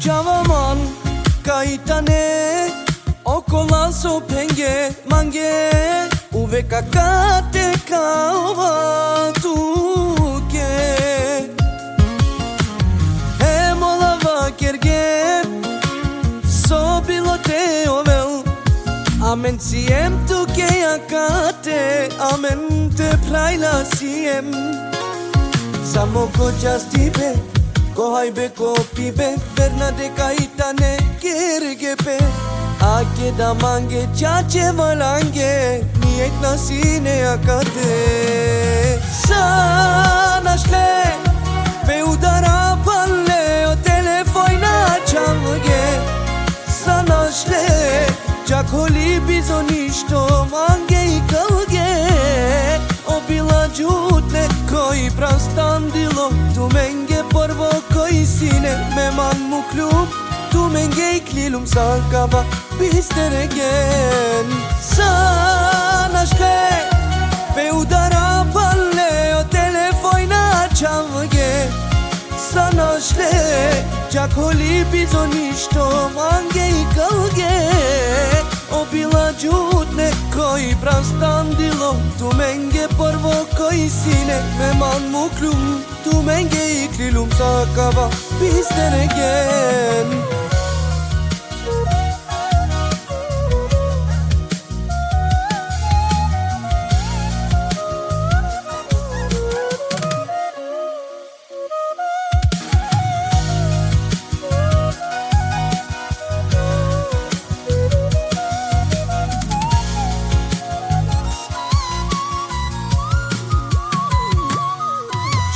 Çavaman kaitane okola so penge mange uve kakate kaova tuke emola vakerge so bilote ovel amen siem tuke akate amen te praila siem samo kojas tibe kohaibe kopibe vernade kaitane kergepe ake damange chache valange niyet nasine akate sanashle ve udara palle o telefoina çalge sanashle jakoli bizonishto mange ikalge o bila jutle koi prastandilo tu menge porvo koi sine meman muklum tu menge iklilum sakaba bisteregen sanashle ve udara palle o telefoina çalge sanashle jakoli bizonishto mange ikalge o bila jutle koi prastandilo tu menge porvo koi sine meman muklum tu menge iklilum sakaba bisteregen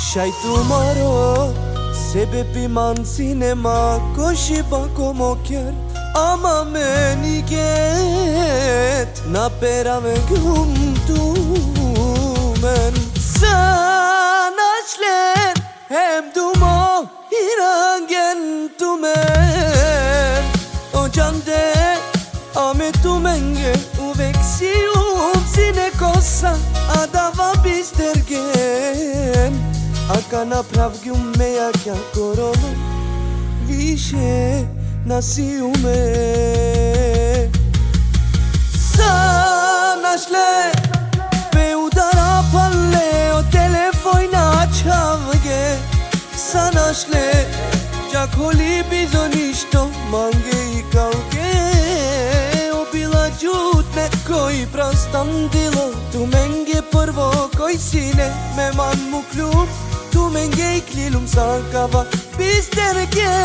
Shai tomorrow sebe piman sinema koshiba como quer ama meniget na perame junto men sanashlen hem dumo irangen tumen o jande ame tumenge uvexium sine cosa adava bistergen Aka naprawił me jak ja korolo Wisie nasiume Sanashle Pe udara palle o telefoina çalge Sanashle Jakoli bizonishto mange ikalge O bila jutle koi prastandilo Tu menge prvo koi sine meman muklum Tu menge iklilum sakava bistergen